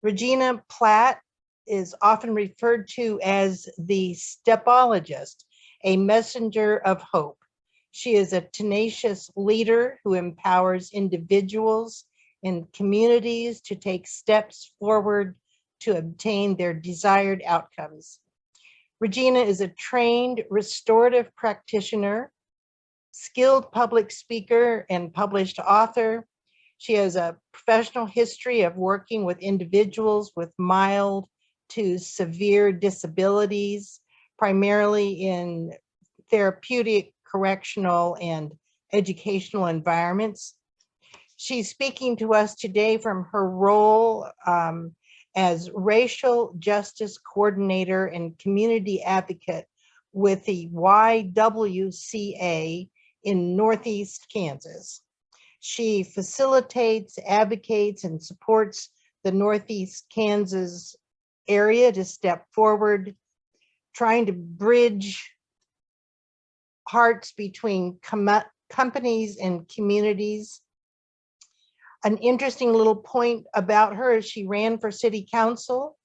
Regina Platt is often referred to as the stepologist, a messenger of hope. She is a tenacious leader who empowers individuals and communities to take steps forward to obtain their desired outcomes. Regina is a trained restorative practitioner, skilled public speaker, and published author. She has a professional history of working with individuals with mild to severe disabilities, primarily in therapeutic, correctional, and educational environments. She's speaking to us today from her role as racial justice coordinator and community advocate with the YWCA in Northeast Kansas. She facilitates, advocates, and supports the Northeast Kansas area to step forward, trying to bridge hearts between companies and communities. An interesting little point about her is she ran for city council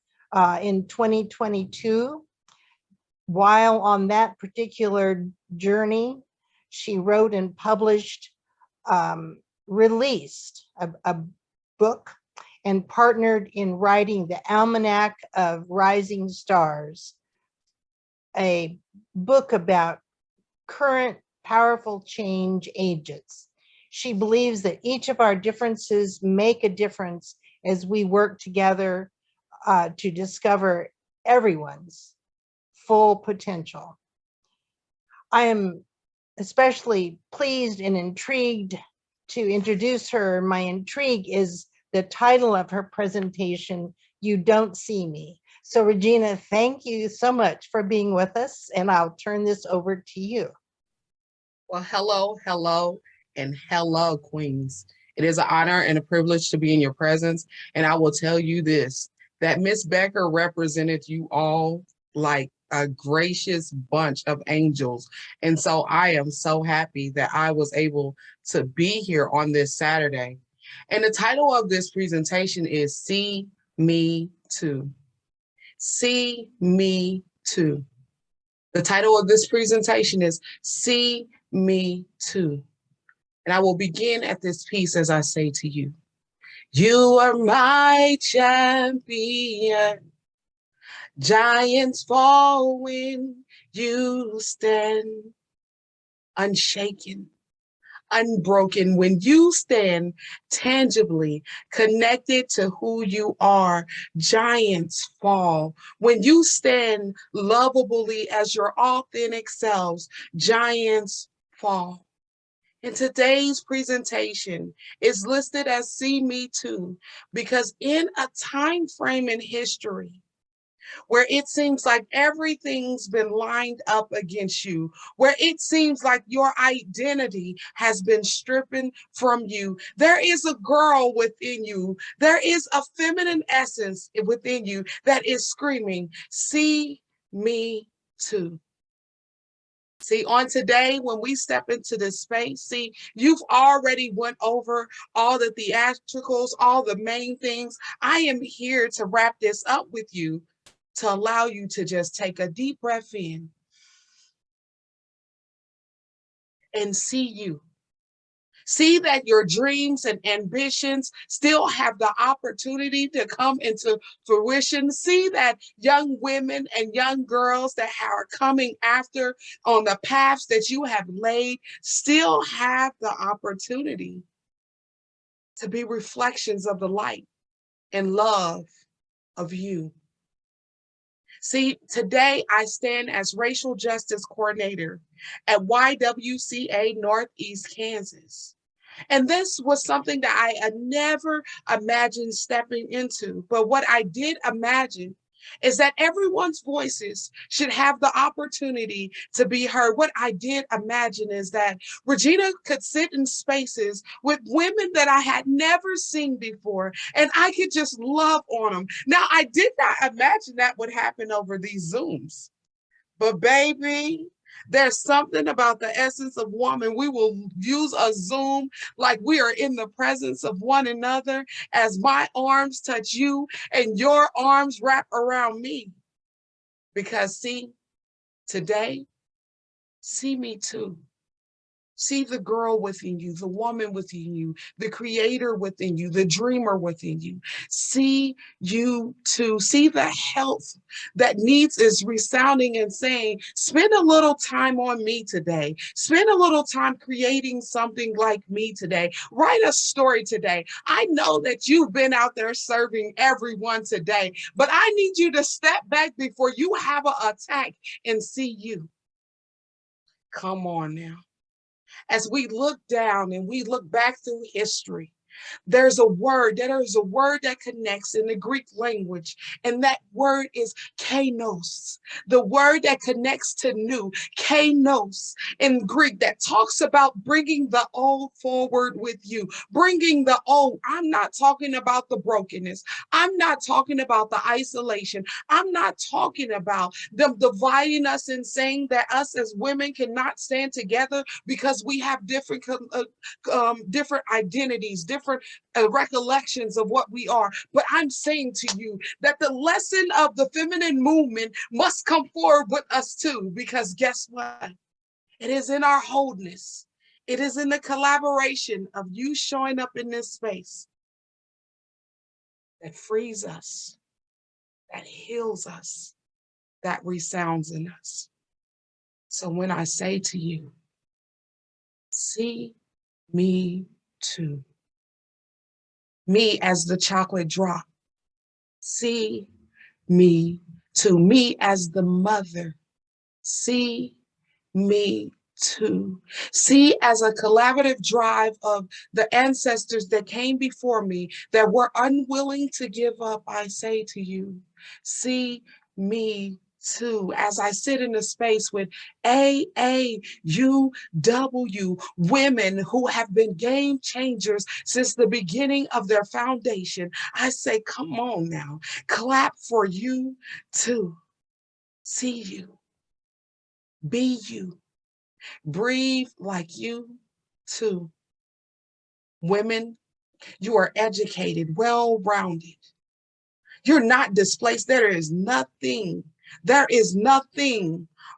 in 2022. While on that particular journey, she wrote and published, released a book and partnered in writing the Almanac of Rising Stars, a book about current powerful change agents. She believes that each of our differences make a difference as we work together to discover everyone's full potential. I am especially pleased and intrigued to introduce her. My intrigue is the title of her presentation, You Don't See Me. So Regina, thank you so much for being with us, and I'll turn this over to you. Well, hello, and hello, Queens. It is an honor and a privilege to be in your presence. And I will tell you this, that Miss Becker represented you all like a gracious bunch of angels. And so I am so happy that I was able to be here on this Saturday. And the title of this presentation is See Me Too. See Me Too. The title of this presentation is See Me Too. And I will begin at this piece as I say to you, you are my champion. Giants fall when you stand, unshaken, unbroken, when you stand tangibly connected to who you are. Giants fall when you stand lovably as your authentic selves. Giants fall. And today's presentation is listed as See Me Too because in a time frame in history where it seems like everything's been lined up against you, where it seems like your identity has been stripped from you, there is a girl within you, there is a feminine essence within you that is screaming, see me too. See, on today, when we step into this space, see, you've already went over all the theatricals, all the main things. I am here to wrap this up with you, to allow you to just take a deep breath in and see you. See that your dreams and ambitions still have the opportunity to come into fruition. See that young women and young girls that are coming after on the paths that you have laid still have the opportunity to be reflections of the light and love of you. See, today I stand as Racial Justice Coordinator at YWCA Northeast Kansas. And this was something that I had never imagined stepping into. But what I did imagine is that everyone's voices should have the opportunity to be heard. What I did imagine is that Regina could sit in spaces with women that I had never seen before, and I could just love on them. Now, I did not imagine that would happen over these Zooms, but baby, There's something about the essence of woman. We will use a Zoom like we are in the presence of one another as my arms touch you and your arms wrap around me. Because see, today, see me too. See the girl within you, the woman within you, the creator within you, the dreamer within you. See you too. See the health that needs is resounding and saying, spend a little time on me today. Spend a little time creating something like me today. Write a story today. I know that you've been out there serving everyone today, but I need you to step back before you have an attack and see you. Come on now. As we look down and we look back through history, there is a word that connects in the Greek language, and that word is kainos, the word that connects to new, kainos in Greek, that talks about bringing the old forward with you, bringing the old. I'm not talking about the brokenness. I'm not talking about the isolation. I'm not talking about them dividing us and saying that us as women cannot stand together because we have different identities, different recollections of what we are. But I'm saying to you that the lesson of the feminine movement must come forward with us too, because guess what? It is in our wholeness. It is in the collaboration of you showing up in this space that frees us, that heals us, that resounds in us. So when I say to you, see me too. Me as the chocolate drop. See me too. Me as the mother. See me too. See as a collaborative drive of the ancestors that came before me that were unwilling to give up. I say to you, see me too, as I sit in a space with AAUW, women who have been game changers since the beginning of their foundation. I say, come on now, clap for you too. See you, be you, breathe like you too. Women, you are educated, well-rounded. You're not displaced. There is nothing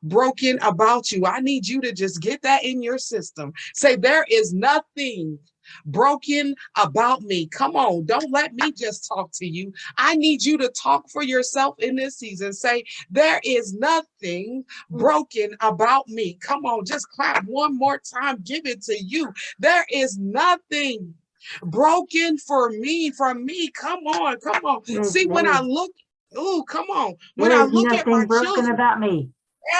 broken about you. I need you to just get that in your system. Say, there is nothing broken about me. Come on, don't let me just talk to you. I need you to talk for yourself in this season. Say, there is nothing broken about me. Come on, just clap one more time. Give it to you. There is nothing broken for me, from me. Come on, come on. See, when I look, oh, come on. When I look at my children about me.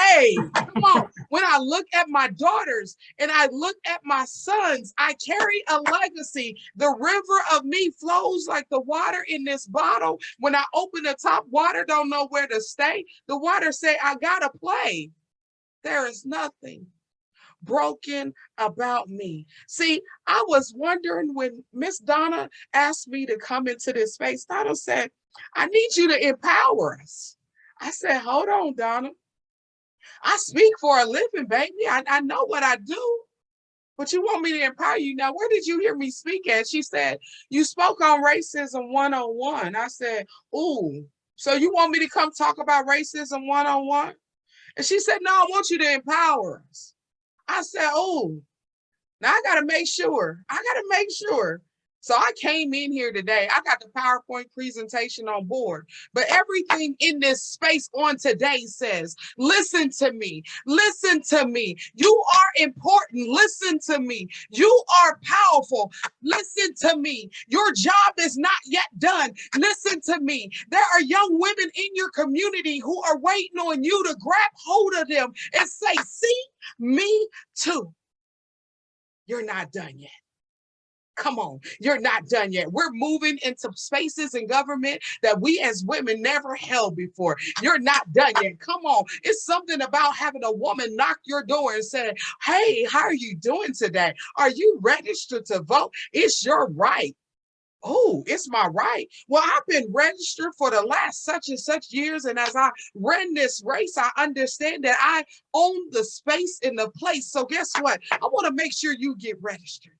Hey, come on. When I look at my daughters and I look at my sons, I carry a legacy. The river of me flows like the water in this bottle. When I open the top, water don't know where to stay. The water say, I gotta play. There is nothing broken about me. See, I was wondering when Miss Donna asked me to come into this space, Donna said, I need you to empower us. I said, hold on, Donna. I speak for a living, baby. I know what I do. But you want me to empower you. Now, where did you hear me speak at? She said, you spoke on Racism 101. I said, ooh, so you want me to come talk about Racism 101? And she said, no, I want you to empower us. I said, oh, now I got to make sure. So I came in here today. I got the PowerPoint presentation on board, but everything in this space on today says, listen to me. Listen to me. You are important. Listen to me. You are powerful. Listen to me. Your job is not yet done. Listen to me. There are young women in your community who are waiting on you to grab hold of them and say, see me too. You're not done yet. Come on, you're not done yet. We're moving into spaces in government that we as women never held before. You're not done yet. Come on. It's something about having a woman knock your door and say, hey, how are you doing today? Are you registered to vote? It's your right. Oh, it's my right. Well, I've been registered for the last such and such years. And as I ran this race, I understand that I own the space in the place. So guess what? I want to make sure you get registered.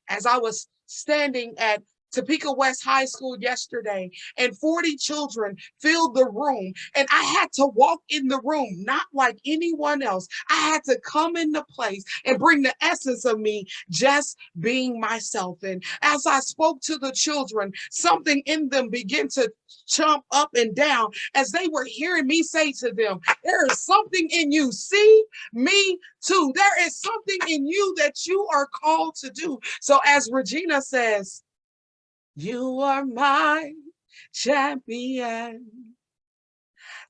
As I was standing at Topeka West High School yesterday, and 40 children filled the room, and I had to walk in the room, not like anyone else. I had to come into place and bring the essence of me, just being myself. And as I spoke to the children, something in them began to jump up and down as they were hearing me say to them, there is something in you. See, me too. There is something in you that you are called to do. So as Regina says, you are my champion.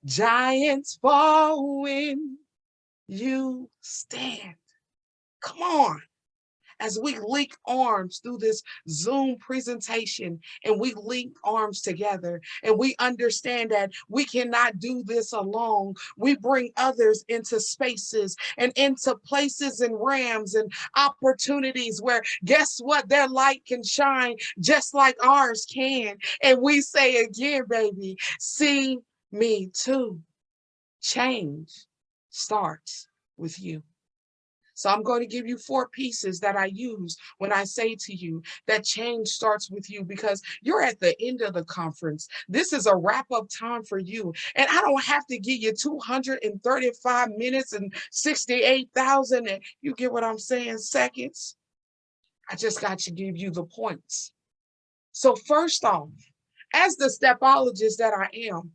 Giants fall when you stand. Come on. As we link arms through this Zoom presentation, and we link arms together, and we understand that we cannot do this alone. We bring others into spaces and into places and realms and opportunities where, guess what, their light can shine just like ours can. And we say again, baby, see me too. Change starts with you. So I'm going to give you 4 pieces that I use when I say to you that change starts with you, because you're at the end of the conference. This is a wrap-up time for you. And I don't have to give you 235 minutes and 68,000, and you get what I'm saying, seconds. I just got to give you the points. So first off, as the stepologist that I am,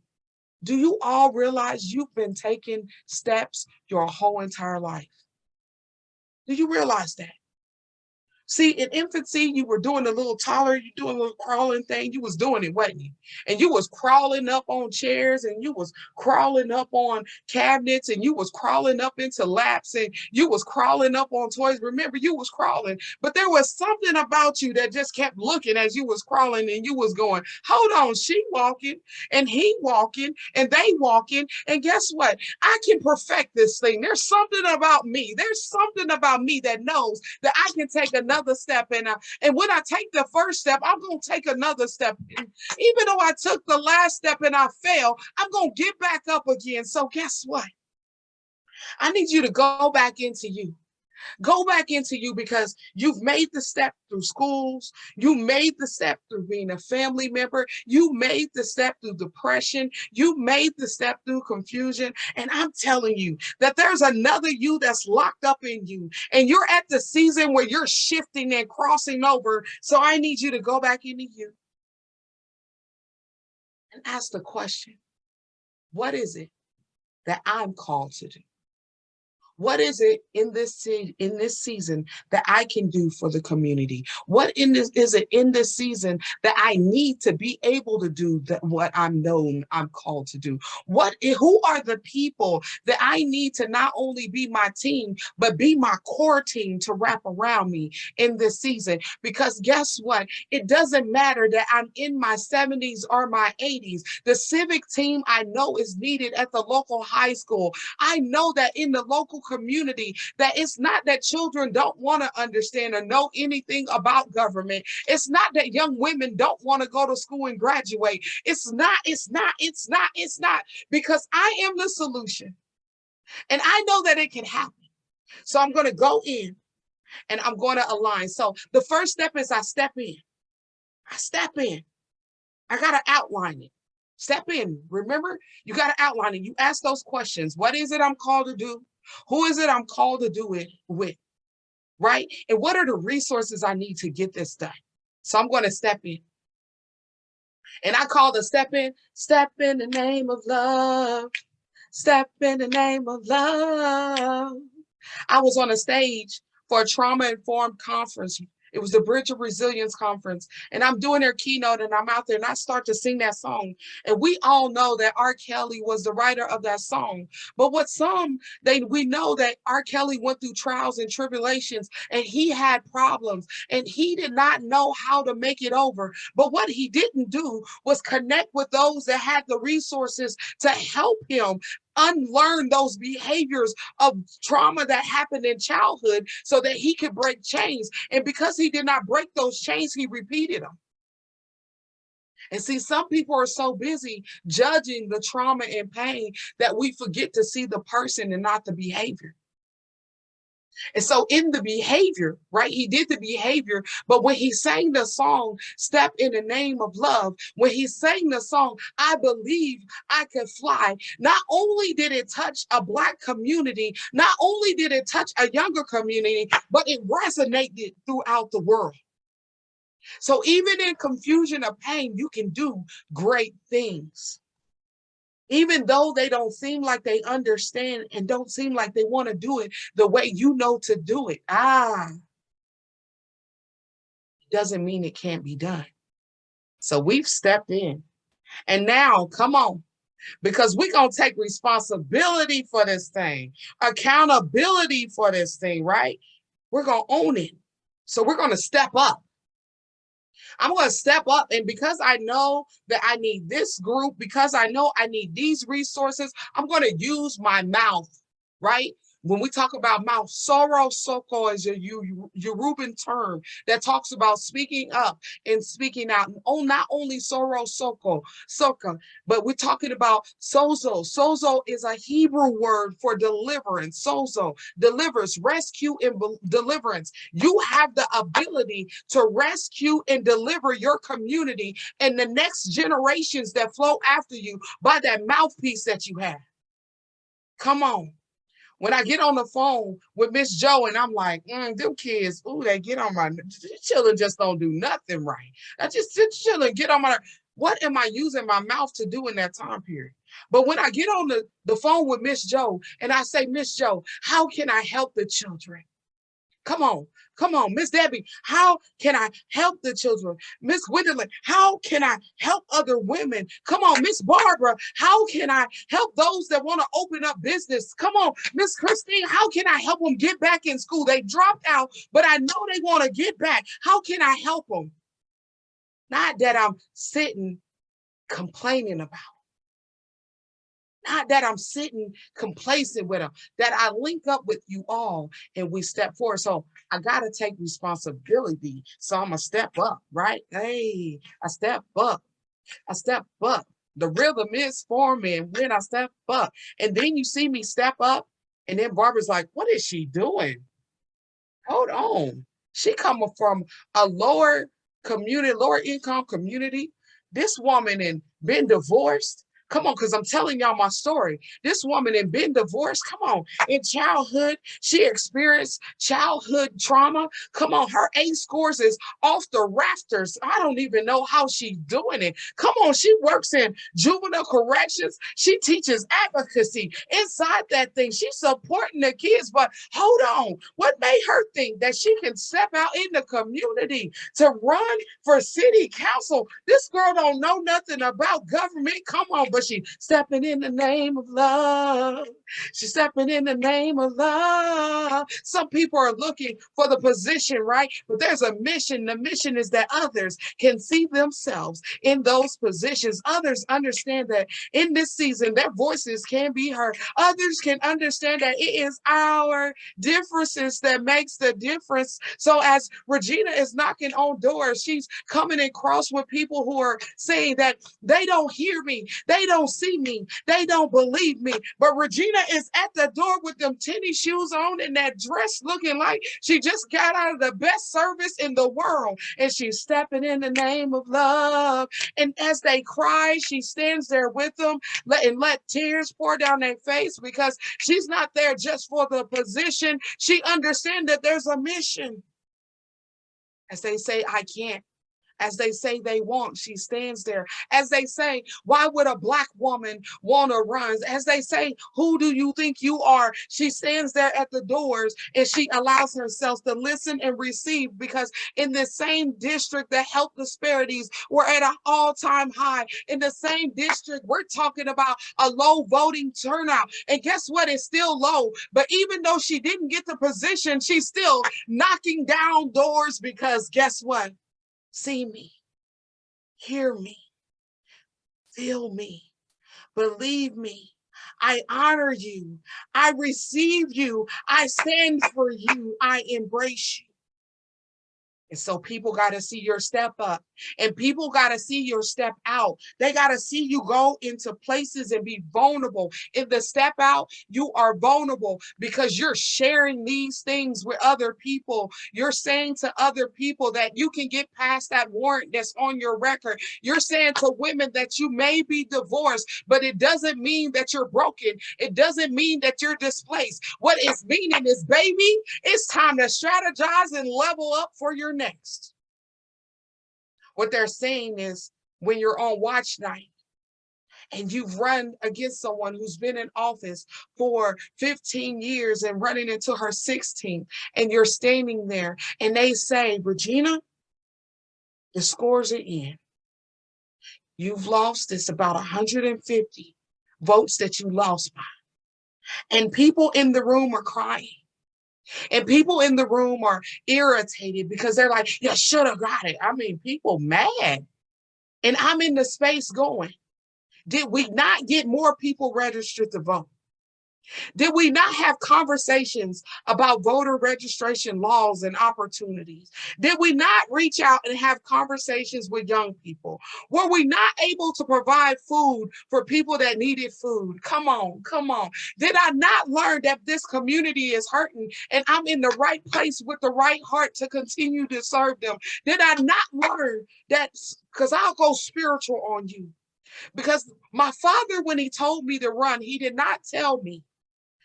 do you all realize you've been taking steps your whole entire life? Do you realize that? See, in infancy, you were doing a little taller, you doing a little crawling thing. You was doing it, wasn't you? And you was crawling up on chairs, and you was crawling up on cabinets, and you was crawling up into laps, and you was crawling up on toys. Remember, you was crawling, but there was something about you that just kept looking as you was crawling, and you was going, hold on, she walking, and he walking, and they walking, and guess what? I can perfect this thing. There's something about me. There's something about me that knows that I can take another step, and when I take the first step, I'm going to take another step. Even though I took the last step and I failed, I'm going to get back up again. So guess what? I need you to go back into you. Go back into you, because you've made the step through schools. You made the step through being a family member. You made the step through depression. You made the step through confusion. And I'm telling you that there's another you that's locked up in you. And you're at the season where you're shifting and crossing over. So I need you to go back into you and ask the question, what is it that I'm called to do? What is it in this season that I can do for the community? What is it in this season that I need to be able to do what I'm called to do? Who are the people that I need to not only be my team, but be my core team to wrap around me in this season? Because guess what? It doesn't matter that I'm in my 70s or my 80s. The civic team I know is needed at the local high school. I know that in the local community, that it's not that children don't want to understand or know anything about government. It's not that young women don't want to go to school and graduate. It's not, because I am the solution. And I know that it can happen. So I'm going to go in and I'm going to align. So the first step is I step in. I step in. I got to outline it. Step in. Remember, you got to outline it. You ask those questions. What is it I'm called to do? Who is it I'm called to do it with? Right? And what are the resources I need to get this done? So I'm going to step in. And I call the step in the name of love. Step in the name of love. I was on a stage for a trauma-informed conference. It was the Bridge of Resilience conference, and I'm doing their keynote, and I'm out there, and I start to sing that song. And we all know that R. Kelly was the writer of that song. But we know that R. Kelly went through trials and tribulations, and he had problems, and he did not know how to make it over. But what he didn't do was connect with those that had the resources to help him unlearn those behaviors of trauma that happened in childhood so that he could break chains. And because he did not break those chains, he repeated them. And see, some people are so busy judging the trauma and pain that we forget to see the person and not the behavior. And so in the behavior, right, he did the behavior, but when he sang the song, Step in the Name of Love, when he sang the song, I Believe I Can Fly, not only did it touch a Black community, not only did it touch a younger community, but it resonated throughout the world. So even in confusion or pain, you can do great things. Even though they don't seem like they understand and don't seem like they want to do it the way you know to do it. Doesn't mean it can't be done. So we've stepped in. And now, come on, because we're going to take responsibility for this thing, accountability for this thing, right? We're going to own it. So we're going to step up. I'm going to step up. And because I know that I need this group, because I know I need these resources, I'm going to use my mouth, right? When we talk about mouth, soro soko is a Yoruban term that talks about speaking up and speaking out. Oh, not only soro soko, soka, but we're talking about sozo. Sozo is a Hebrew word for deliverance. Sozo delivers, rescue, and deliverance. You have the ability to rescue and deliver your community and the next generations that flow after you by that mouthpiece that you have. Come on. When I get on the phone with Miss Joe and I'm like, them kids, ooh, they get on my, children just don't do nothing right. I just children get on my, what am I using my mouth to do in that time period? But when I get on the phone with Miss Joe and I say, Miss Joe, how can I help the children? Come on, Miss Debbie, how can I help the children? Miss Gwendolyn, how can I help other women? Come on, Miss Barbara, how can I help those that want to open up business? Come on, Miss Christine, how can I help them get back in school? They dropped out, but I know they want to get back. How can I help them? Not that I'm sitting complaining about. Not that I'm sitting complacent with them, that I link up with you all and we step forward. So I got to take responsibility. So I'm going to step up, right? Hey, I step up. I step up. The rhythm is forming when I step up. And then you see me step up. And then Barbara's like, what is she doing? Hold on. She coming from a lower community, lower income community. This woman and been divorced. Come on, because I'm telling y'all my story. This woman and been divorced. Come on. In childhood, she experienced childhood trauma. Come on, her A scores is off the rafters. I don't even know how she's doing it. Come on, she works in juvenile corrections. She teaches advocacy inside that thing. She's supporting the kids, but hold on. What made her think that she can step out in the community to run for city council? This girl don't know nothing about government. Come on, but she stepping in the name of love. She's stepping in the name of love. Some people are looking for the position, right? But there's a mission. The mission is that others can see themselves in those positions. Others understand that in this season, their voices can be heard. Others can understand that it is our differences that makes the difference. So as Regina is knocking on doors, she's coming across with people who are saying that they don't hear me, they don't see me, they don't believe me. But Regina is at the door with them tennis shoes on and that dress looking like she just got out of the best service in the world. And she's stepping in the name of love. And as they cry, she stands there with them and let tears pour down their face because she's not there just for the position. She understands that there's a mission. As they say, I can't. As they say they won't, she stands there. As they say, why would a Black woman want to run? As they say, who do you think you are? She stands there at the doors and she allows herself to listen and receive because in the same district, the health disparities were at an all-time high. In the same district, we're talking about a low voting turnout. And guess what? It's still low. But even though she didn't get the position, she's still knocking down doors because guess what? See me, hear me, feel me, believe me. I honor you. I receive you. I stand for you. I embrace you. And so people got to see your step up, and people got to see your step out. They got to see you go into places and be vulnerable. In the step out, you are vulnerable because you're sharing these things with other people. You're saying to other people that you can get past that warrant that's on your record. You're saying to women that you may be divorced, but it doesn't mean that you're broken. It doesn't mean that you're displaced. What it's meaning is, baby, it's time to strategize and level up for your next. What they're saying is, when you're on watch night and you've run against someone who's been in office for 15 years and running into her 16th, and you're standing there and they say, Regina, the scores are in. You've lost. It's about 150 votes that you lost by. And people in the room are crying. And people in the room are irritated because they're like, you should have got it. I mean, people mad. And I'm in the space going, did we not get more people registered to vote? Did we not have conversations about voter registration laws and opportunities? Did we not reach out and have conversations with young people? Were we not able to provide food for people that needed food? Come on, come on. Did I not learn that this community is hurting and I'm in the right place with the right heart to continue to serve them? Did I not learn that? Because I'll go spiritual on you. Because my father, when he told me to run, he did not tell me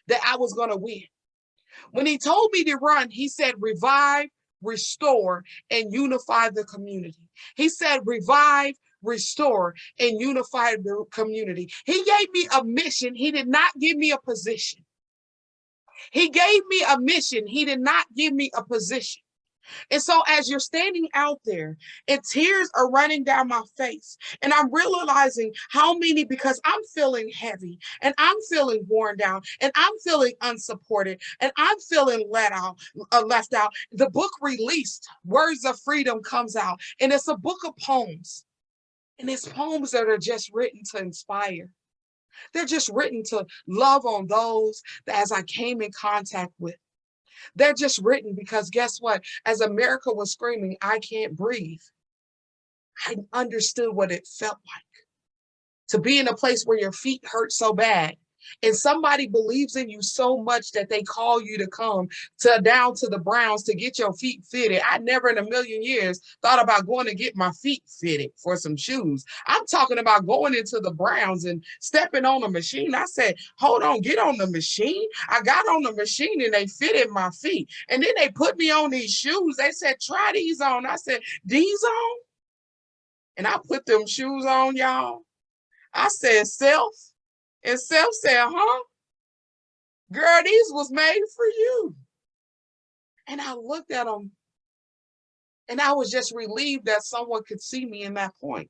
that I was going to win. When he told me to run, he said, revive, restore, and unify the community. He said, revive, restore, and unify the community. He gave me a mission. He did not give me a position. He gave me a mission. He did not give me a position. And so as you're standing out there and tears are running down my face, and I'm realizing how many, because I'm feeling heavy and I'm feeling worn down and I'm feeling unsupported and I'm feeling left out. The book Released, Words of Freedom, comes out, and it's a book of poems. And it's poems that are just written to inspire. They're just written to love on those that as I came in contact with. They're just written because guess what? As America was screaming, I can't breathe, I understood what it felt like to be in a place where your feet hurt so bad. And somebody believes in you so much that they call you to come down to the Browns to get your feet fitted. I never in a million years thought about going to get my feet fitted for some shoes. I'm talking about going into the Browns and stepping on a machine. I said, hold on, get on the machine. I got on the machine and they fitted my feet. And then they put me on these shoes. They said, try these on. I said, these on? And I put them shoes on, y'all. I said, self. And Self said, huh? Girl, these was made for you. And I looked at them and I was just relieved that someone could see me in that point.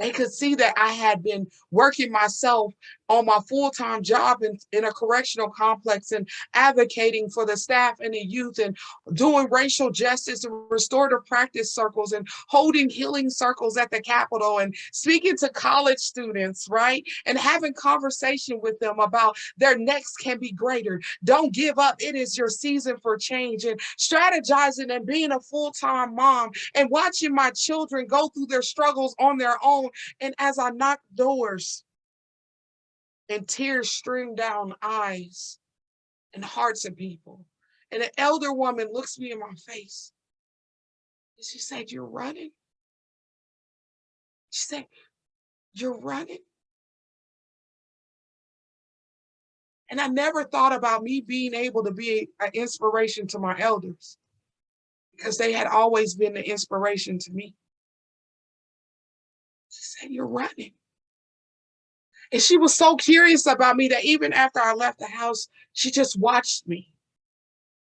They could see that I had been working myself on my full-time job in a correctional complex and advocating for the staff and the youth and doing racial justice and restorative practice circles and holding healing circles at the Capitol and speaking to college students, right? And having conversation with them about their next can be greater. Don't give up. It is your season for change, and strategizing and being a full-time mom and watching my children go through their struggles on their own. And as I knock doors and tears stream down eyes and hearts of people, and an elder woman looks me in my face and she said, you're running? She said, you're running? And I never thought about me being able to be an inspiration to my elders because they had always been the inspiration to me. She said, you're running. And she was so curious about me that even after I left the house, she just watched me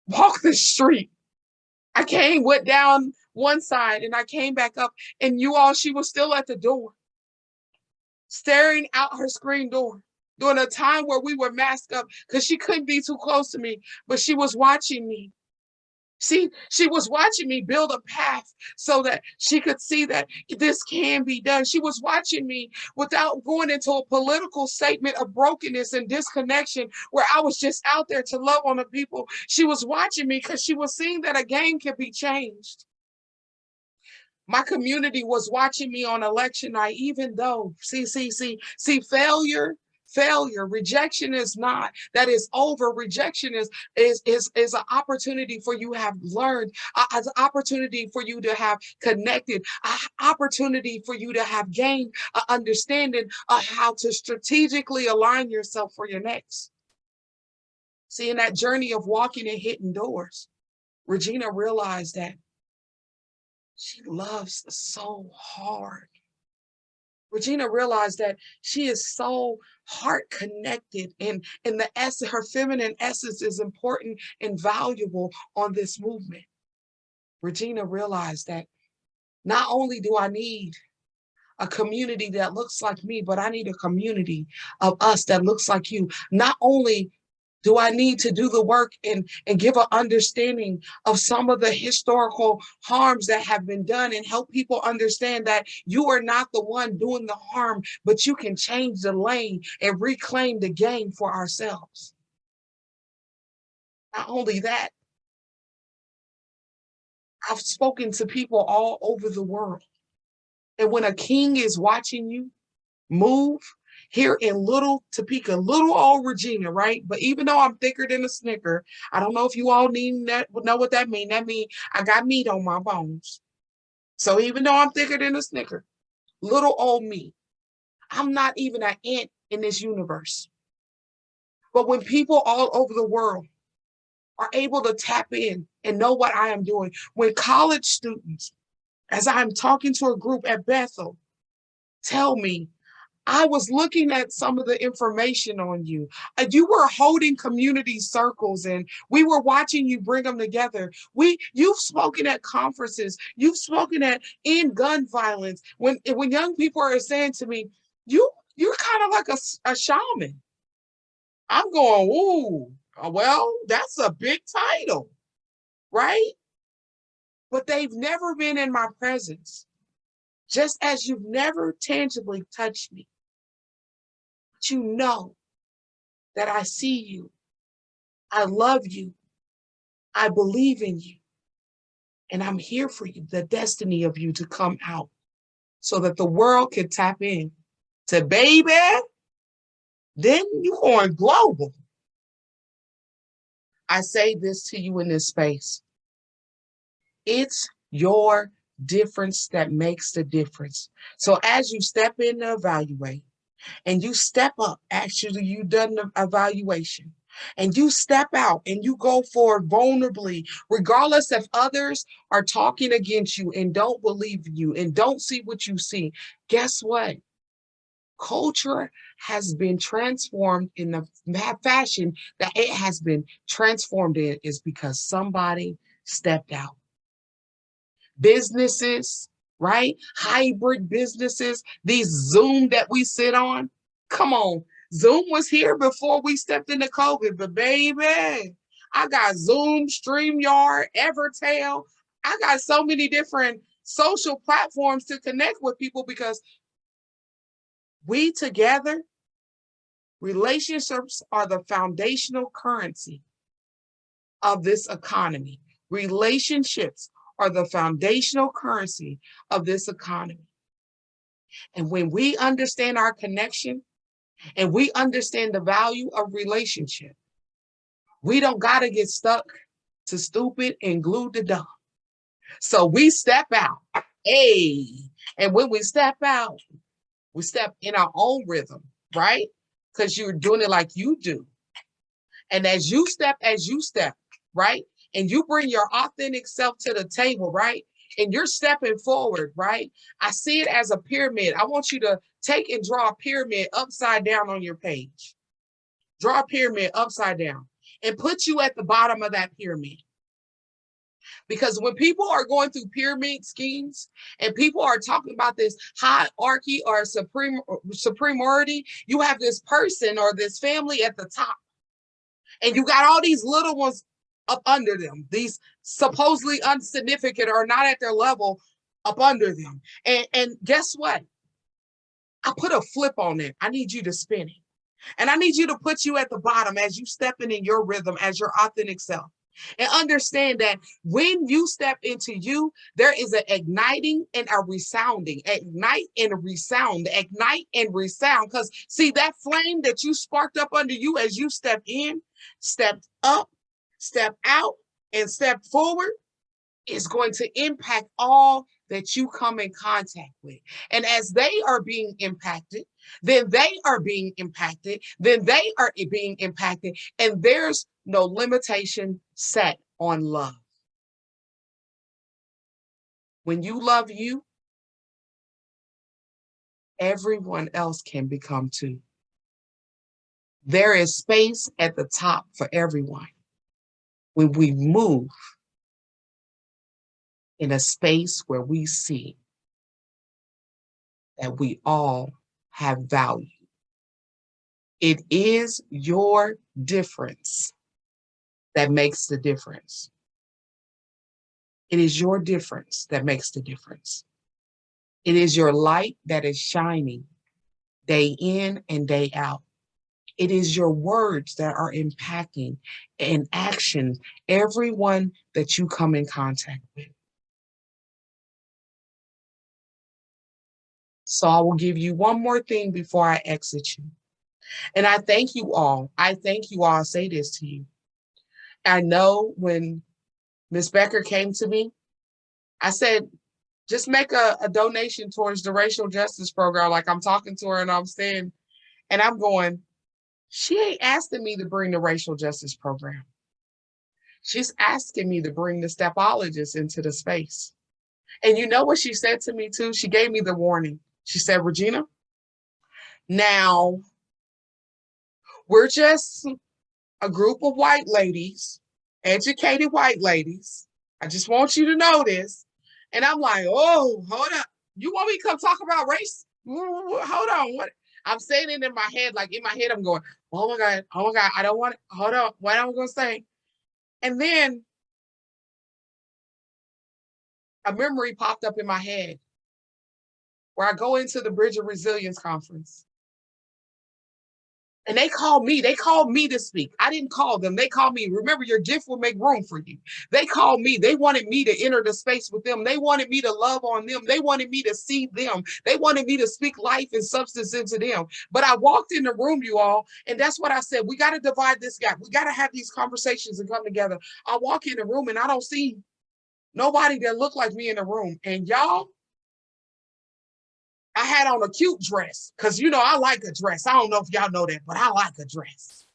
walk the street. Went down one side and I came back up, and you all, she was still at the door, staring out her screen door during a time where we were masked up because she couldn't be too close to me, but she was watching me. She was watching me build a path so that she could see that this can be done. She was watching me without going into a political statement of brokenness and disconnection where I was just out there to love on the people. She was watching me because she was seeing that a game can be changed. My community was watching me on election night, even though, failure, rejection is not, that is over. Rejection is an opportunity for you to have learned, an opportunity for you to have connected, an opportunity for you to have gained an understanding of how to strategically align yourself for your next. See, in that journey of walking and hitting doors, Regina realized that she loves so hard. Regina realized that she is so heart connected, and the essence, her feminine essence is important and valuable on this movement. Regina realized that not only do I need a community that looks like me, but I need a community of us that looks like you. Not only do I need to do the work and give an understanding of some of the historical harms that have been done and help people understand that you are not the one doing the harm, but you can change the lane and reclaim the game for ourselves. Not only that, I've spoken to people all over the world. And when a king is watching you move, here in little Topeka, little old Regina, right? But even though I'm thicker than a Snicker, I don't know if you all know what that means. That means I got meat on my bones. So even though I'm thicker than a Snicker, little old me, I'm not even an ant in this universe. But when people all over the world are able to tap in and know what I am doing, when college students, as I'm talking to a group at Bethel, tell me, I was looking at some of the information on you. You were holding community circles and we were watching you bring them together. You've spoken at conferences. You've spoken at end gun violence. When young people are saying to me, you're kind of like a shaman. I'm going, ooh, well, that's a big title, right? But they've never been in my presence, just as you've never tangibly touched me. But you know that I see you, I love you, I believe in you, and I'm here for you, the destiny of you to come out so that the world can tap in to baby, then you're going global. I say this to you in this space. It's your difference that makes the difference. So as you step in to evaluate and you step up, actually you've done the evaluation, and you step out and you go forward vulnerably, regardless if others are talking against you and don't believe you and don't see what you see. Guess what? Culture has been transformed in the fashion that it has been transformed in is because somebody stepped out. Businesses, right? Hybrid businesses, these Zoom that we sit on. Come on, Zoom was here before we stepped into COVID, but baby, I got Zoom, StreamYard, Evertail. I got so many different social platforms to connect with people because we together, relationships are the foundational currency of this economy. Relationships are the foundational currency of this economy. And when we understand our connection and we understand the value of relationship, we don't got to get stuck to stupid and glued to dumb. So we step out. Hey, and when we step out, we step in our own rhythm, right? Because you're doing it like you do. And as you step, right? And you bring your authentic self to the table, right? And you're stepping forward, right? I see it as a pyramid. I want you to take and draw a pyramid upside down on your page. Draw a pyramid upside down and put you at the bottom of that pyramid. Because when people are going through pyramid schemes and people are talking about this hierarchy or supremacy, you have this person or this family at the top. And you got all these little ones up under them. These supposedly insignificant or not at their level up under them. And guess what? I put a flip on it. I need you to spin it. And I need you to put you at the bottom as you stepping in your rhythm as your authentic self. And understand that when you step into you, there is an igniting and a resounding. Ignite and resound. Ignite and resound. Because see, that flame that you sparked up under you as you step in, stepped up, step out, and step forward is going to impact all that you come in contact with. And as they are being impacted, then they are being impacted, then they are being impacted, and there's no limitation set on love. When you love you, everyone else can become too. There is space at the top for everyone when we move in a space where we see that we all have value. It is your difference that makes the difference. It is your difference that makes the difference. It is your light that is shining day in and day out. It is your words that are impacting and actions everyone that you come in contact with. So I will give you one more thing before I exit you. And I thank you all. I thank you all. I'll say this to you. I know when Ms. Becker came to me, I said, just make a donation towards the racial justice program. Like I'm talking to her and I'm saying, and I'm going, she ain't asking me to bring the racial justice program. She's asking me to bring the stepologists into the space. And you know what she said to me too? She gave me the warning. She said, Regina, now we're just a group of white ladies, educated white ladies. I just want you to know this. And I'm like, oh, hold up. You want me to come talk about race? Hold on. What? I'm saying it in my head, like in my head, I'm going, oh my God, I don't want it. Hold on. What am I going to say? And then a memory popped up in my head where I go into the Bridge of Resilience conference. And they called me to speak. I didn't call them. They called me. Remember, your gift will make room for you. They called me. They wanted me to enter the space with them. They wanted me to love on them. They wanted me to see them. They wanted me to speak life and substance into them. But I walked in the room, you all, and that's what I said. We got to divide this gap. We got to have these conversations and come together. I walk in the room and I don't see nobody that looked like me in the room. And y'all, I had on a cute dress because, you know, I like a dress. I don't know if y'all know that, but I like a dress.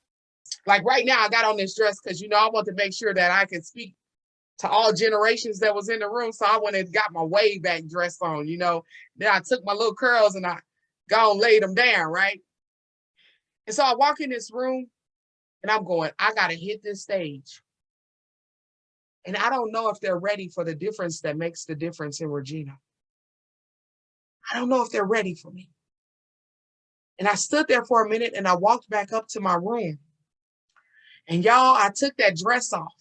Like right now, I got on this dress because, you know, I want to make sure that I can speak to all generations that was in the room. So I went and got my way back dress on, you know. Then I took my little curls and I gone laid them down, right? And so I walk in this room and I'm going, I got to hit this stage. And I don't know if they're ready for the difference that makes the difference in Regina. I don't know if they're ready for me. And I stood there for a minute and I walked back up to my room. And y'all, I took that dress off.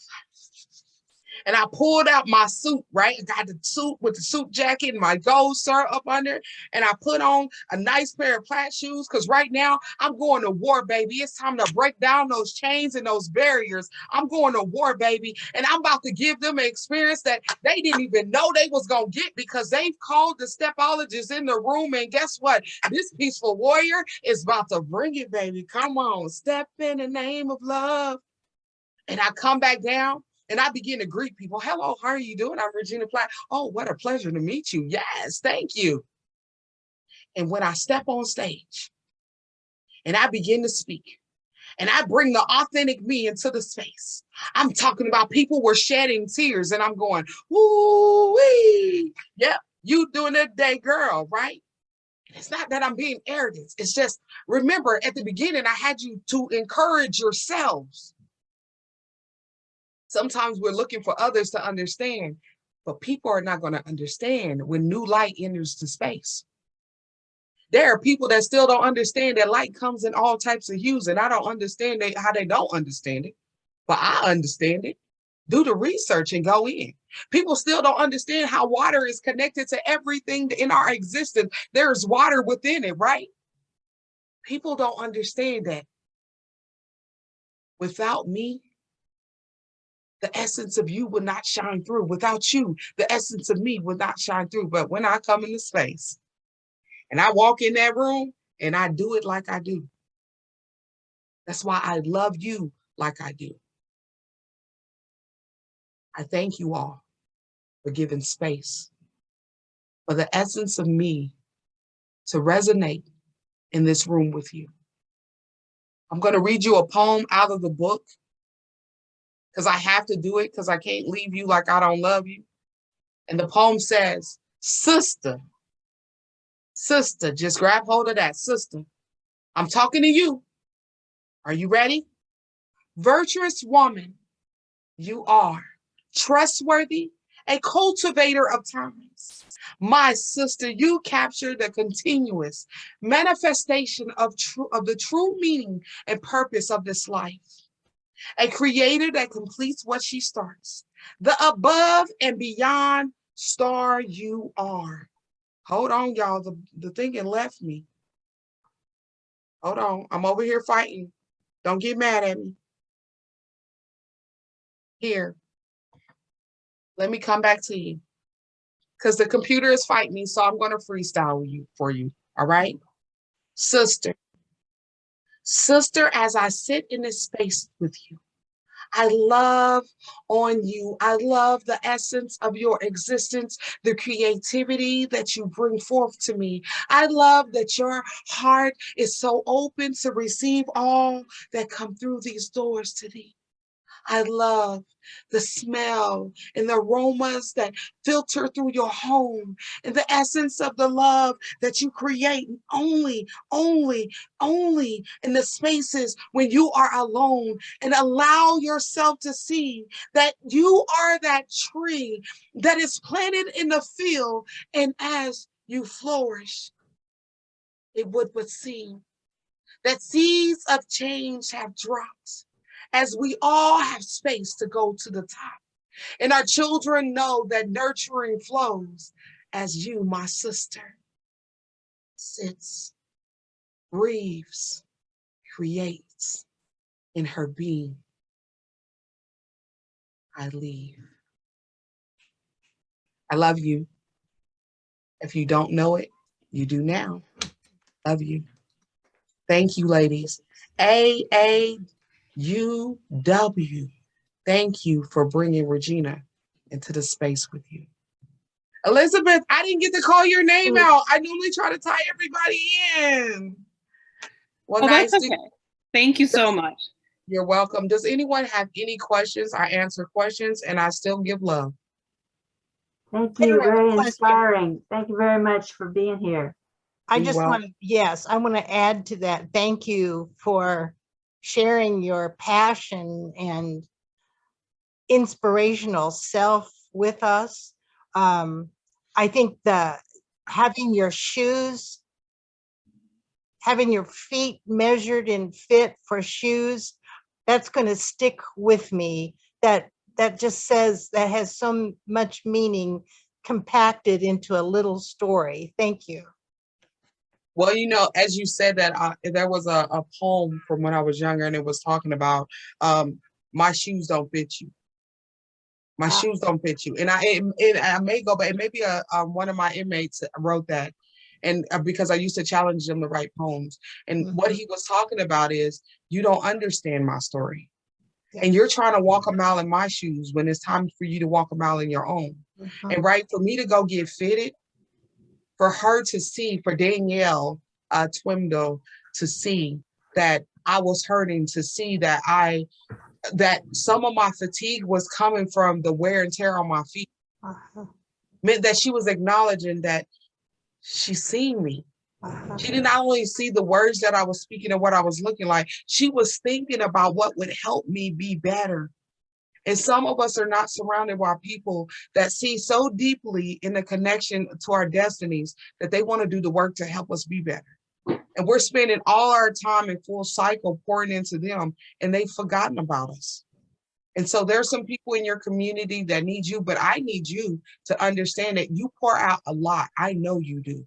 And I pulled out my suit, right? I got the suit with the suit jacket and my gold shirt up under. And I put on a nice pair of plaid shoes because right now I'm going to war, baby. It's time to break down those chains and those barriers. I'm going to war, baby. And I'm about to give them an experience that they didn't even know they was going to get because they've called the stepologists in the room. And guess what? This peaceful warrior is about to bring it, baby. Come on, step in the name of love. And I come back down. And I begin to greet people. Hello, how are you doing? I'm Regina Platt. Oh, what a pleasure to meet you. Yes, thank you. And when I step on stage and I begin to speak and I bring the authentic me into the space, I'm talking about people were shedding tears and I'm going, woo-wee. Yep, you doing that day, girl, right? It's not that I'm being arrogant. It's just, remember at the beginning, I had you to encourage yourselves. Sometimes we're looking for others to understand, but people are not going to understand when new light enters the space. There are people that still don't understand that light comes in all types of hues, and I don't understand how they don't understand it, but I understand it. Do the research and go in. People still don't understand how water is connected to everything in our existence. There's water within it, right? People don't understand that without me, the essence of you would not shine through. Without you, the essence of me would not shine through. But when I come into space and I walk in that room and I do it like I do, that's why I love you like I do. I thank you all for giving space for the essence of me to resonate in this room with you. I'm going to read you a poem out of the book because I have to do it because I can't leave you like I don't love you. And the poem says, sister, just grab hold of that, sister. I'm talking to you. Are you ready? Virtuous woman, you are trustworthy, a cultivator of times. My sister, you capture the continuous manifestation of the true meaning and purpose of this life. A creator that completes what she starts. The above and beyond star you are. Hold on, y'all. The thinking left me. Hold on. I'm over here fighting. Don't get mad at me. Here. Let me come back to you. Because the computer is fighting me, so I'm going to freestyle for you. All right? Sister, as I sit in this space with you, I love on you. I love the essence of your existence, the creativity that you bring forth to me. I love that your heart is so open to receive all that come through these doors to thee. I love the smell and the aromas that filter through your home and the essence of the love that you create only in the spaces when you are alone, and allow yourself to see that you are that tree that is planted in the field, and as you flourish, it would seem that seeds of change have dropped as we all have space to go to the top. And our children know that nurturing flows as you, my sister, sits, breathes, creates in her being. I leave. I love you. If you don't know it, you do now. Love you. Thank you, ladies. AAUW. Thank you for bringing Regina into the space with you. Elizabeth, I didn't get to call your name out. I normally try to tie everybody in. Well, oh, nice. that's okay. Thank you so much. You're welcome. Does anyone have any questions? I answer questions and I still give love. Thank you. Very inspiring. Thank you very much for being here. I just want to, yes, I want to add to that. Thank you for sharing your passion and inspirational self with us. I think having your shoes, having your feet measured and fit for shoes, that's going to stick with me. That just says, that has so much meaning compacted into a little story. Thank you. Well, you know, as you said that, there was a poem from when I was younger, and it was talking about my shoes don't fit you. My shoes don't fit you. And I may go, but it may be one of my inmates wrote that. And because I used to challenge them to write poems. And what he was talking about is, you don't understand my story. And you're trying to walk a mile in my shoes when it's time for you to walk a mile in your own. And right, for me to go get fitted, for her to see, for Danielle Twimdo to see that I was hurting, to see that that some of my fatigue was coming from the wear and tear on my feet, meant that she was acknowledging that she's seen me. She did not only see the words that I was speaking and what I was looking like, she was thinking about what would help me be better. And some of us are not surrounded by people that see so deeply in the connection to our destinies that they want to do the work to help us be better. And we're spending all our time in full cycle pouring into them, and they've forgotten about us. And so there's some people in your community that need you, but I need you to understand that you pour out a lot. I know you do.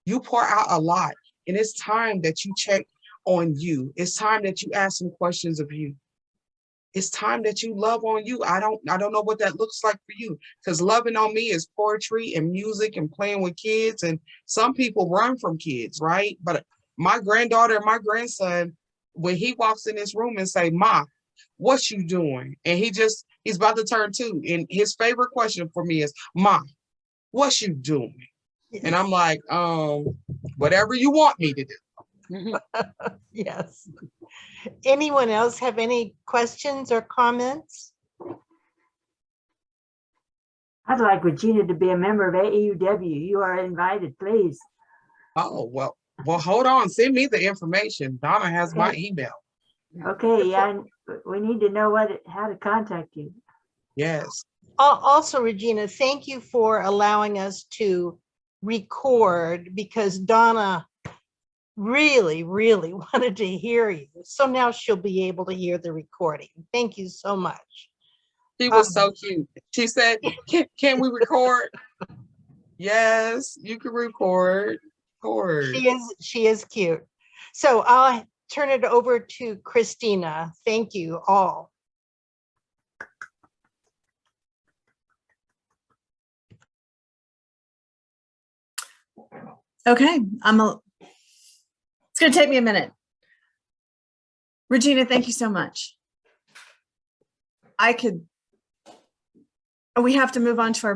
You pour out a lot. And it's time that you check on you. It's time that you ask some questions of you. It's time that you love on you. I don't know what that looks like for you, because loving on me is poetry and music and playing with kids. And some people run from kids, right? But my granddaughter and my grandson, when he walks in this room and say, "Ma, what you doing?" And he's about to turn 2. And his favorite question for me is, "Ma, what you doing?" And I'm like, whatever you want me to do. Yes. Anyone else have any questions or comments? I'd like Regina to be a member of AAUW. You are invited, please. Oh, well, hold on. Send me the information. Donna has my email. Okay, yeah, we need to know how to contact you. Yes. Also, Regina, thank you for allowing us to record, because Donna really, really wanted to hear you. So now she'll be able to hear the recording. Thank you so much. She was so cute. She said, can we record? Yes, you can record. She is cute. So I'll turn it over to Christina. Thank you all. Okay, it's going to take me a minute. Regina, thank you so much. We have to move on to our